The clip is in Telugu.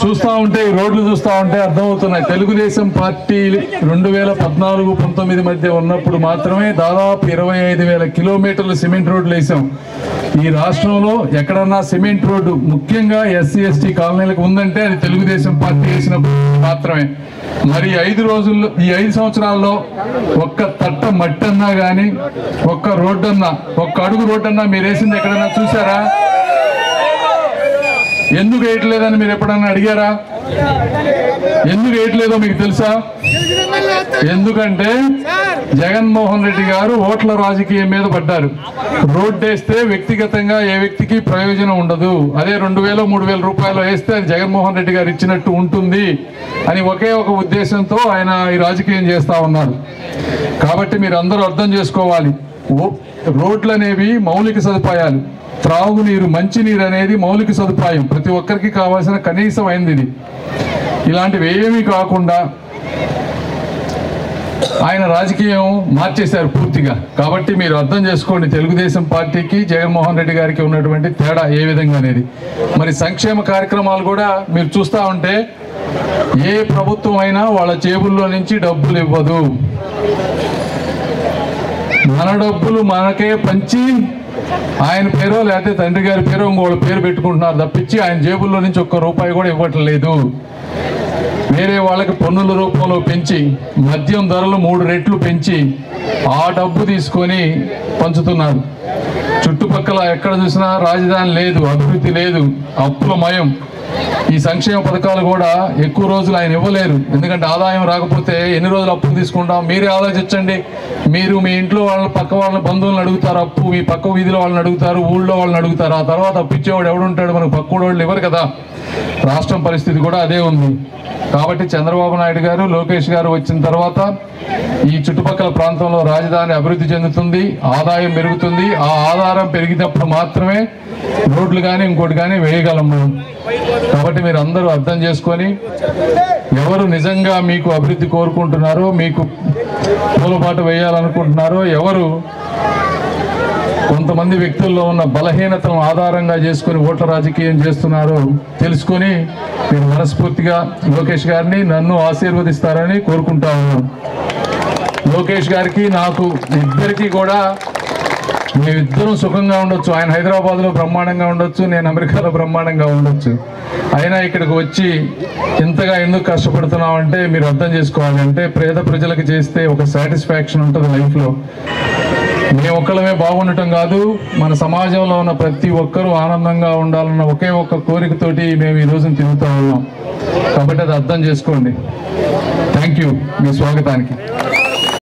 చూస్తూ ఉంటే ఈ రోడ్లు చూస్తూ ఉంటే అర్థమవుతున్నాయి. తెలుగుదేశం పార్టీ 2014-19 మధ్య ఉన్నప్పుడు మాత్రమే దాదాపు 25,000 కిలోమీటర్లు సిమెంట్ రోడ్లు వేసాం. ఈ రాష్ట్రంలో ఎక్కడన్నా సిమెంట్ రోడ్డు ముఖ్యంగా ఎస్సీ ఎస్టీ కాలనీలకు ఉందంటే అది తెలుగుదేశం పార్టీ వేసినప్పుడు మాత్రమే. మరి ఈ 5 సంవత్సరాల్లో ఒక్క తట్ట మట్టి అన్నా కానీ, ఒక్క రోడ్డన్నా, ఒక్క అడుగు రోడ్డన్నా మీరు వేసింది ఎక్కడన్నా చూసారా? ఎందుకు వేయట్లేదని మీరు ఎప్పుడన్నా అడిగారా? ఎందుకు వేయట్లేదో మీకు తెలుసా? ఎందుకంటే జగన్మోహన్ రెడ్డి గారు ఓట్ల రాజకీయం మీద పడ్డారు. రోడ్డు వేస్తే వ్యక్తిగతంగా ఏ వ్యక్తికి ప్రయోజనం ఉండదు, అదే 2,000-3,000 రూపాయలు వేస్తే అది జగన్మోహన్ రెడ్డి గారు ఇచ్చినట్టు ఉంటుంది అని ఒకే ఒక ఉద్దేశంతో ఆయన ఈ రాజకీయం చేస్తా ఉన్నారు. కాబట్టి మీరు అందరూ అర్థం చేసుకోవాలి, రోడ్లు అనేవి మౌలిక సదుపాయాలు. త్రాగునీరు, మంచినీరు అనేది మౌలిక సదుపాయం, ప్రతి ఒక్కరికి కావాల్సిన కనీసం అయింది ఇది. ఇలాంటివి ఏమీ కాకుండా ఆయన రాజకీయం మార్చేశారు పూర్తిగా. కాబట్టి మీరు అర్థం చేసుకోండి తెలుగుదేశం పార్టీకి జగన్మోహన్ రెడ్డి గారికి ఉన్నటువంటి తేడా ఏ విధంగా అనేది. మరి సంక్షేమ కార్యక్రమాలు కూడా మీరు చూస్తూ ఉంటే ఏ ప్రభుత్వం అయినా వాళ్ళ జేబుల్లో నుంచి డబ్బులు ఇవ్వదు. మన డబ్బులు మనకే పంచి ఆయన పేరో లేకపోతే తండ్రి గారి పేరో ఇంకోళ్ళ పేరు పెట్టుకుంటున్నారు తప్పించి ఆయన జేబుల్లో నుంచి ఒక్క రూపాయి కూడా ఇవ్వట్లేదు. వేరే వాళ్ళకి పన్నుల రూపంలో పెంచి, మద్యం ధరలు 3 రెట్లు పెంచి ఆ డబ్బు తీసుకొని పంచుతున్నారు. చుట్టుపక్కల ఎక్కడ చూసినా రాజధాని లేదు, అభివృద్ధి లేదు, అప్పులమయం. ఈ సంక్షేమ పథకాలు కూడా ఎక్కువ రోజులు ఆయన ఇవ్వలేరు, ఎందుకంటే ఆదాయం రాకపోతే ఎన్ని రోజులు అప్పులు తీసుకుంటాం? మీరే ఆలోచించండి. మీరు మీ ఇంట్లో వాళ్ళ పక్క వాళ్ళ బంధువులను అడుగుతారు అప్పు, మీ పక్క వీధిలో వాళ్ళని అడుగుతారు, ఊళ్ళో వాళ్ళని అడుగుతారు. ఆ తర్వాత అప్పిచ్చేవాడు ఎవడుంటాడు? మనకు పక్క వాళ్ళు ఇవ్వరు కదా. రాష్ట్రం పరిస్థితి కూడా అదే ఉంది. కాబట్టి చంద్రబాబు నాయుడు గారు, లోకేష్ గారు వచ్చిన తర్వాత ఈ చుట్టుపక్కల ప్రాంతంలో రాజధాని అభివృద్ధి చెందుతుంది, ఆదాయం పెరుగుతుంది. ఆ ఆధారం పెరిగినప్పుడు మాత్రమే రోడ్లు కానీ ఇంకోటి కానీ వేయగలము. కాబట్టి మీరు అందరూ అర్థం చేసుకొని ఎవరు నిజంగా మీకు అభివృద్ధి కోరుకుంటున్నారో, మీకు పూలబాట వేయాలనుకుంటున్నారో, ఎవరు కొంతమంది వ్యక్తుల్లో ఉన్న బలహీనతను ఆధారంగా చేసుకుని ఓట్ల రాజకీయం చేస్తున్నారో తెలుసుకొని మీరు మనస్ఫూర్తిగా లోకేష్ గారిని, నన్ను ఆశీర్వదిస్తారని కోరుకుంటా ఉన్నాను. లోకేష్ గారికి, నాకు ఇద్దరికీ కూడా మేమిద్దరం సుఖంగా ఉండొచ్చు. ఆయన హైదరాబాద్లో బ్రహ్మాండంగా ఉండొచ్చు, నేను అమెరికాలో బ్రహ్మాండంగా ఉండొచ్చు. అయినా ఇక్కడికి వచ్చి ఇంతగా ఎందుకు కష్టపడుతున్నామంటే మీరు అర్థం చేసుకోవాలి. అంటే పేద ప్రజలకు చేస్తే ఒక సాటిస్ఫాక్షన్ ఉంటుంది లైఫ్లో. మేము ఒక్కళ్ళమే బాగుండటం కాదు, మన సమాజంలో ఉన్న ప్రతి ఒక్కరూ ఆనందంగా ఉండాలన్న ఒకే ఒక్క కోరికతోటి మేము ఈ రోజున తిరుగుతూ ఉన్నాం. కాబట్టి అది అర్థం చేసుకోండి. థ్యాంక్ యూ మీ స్వాగతానికి.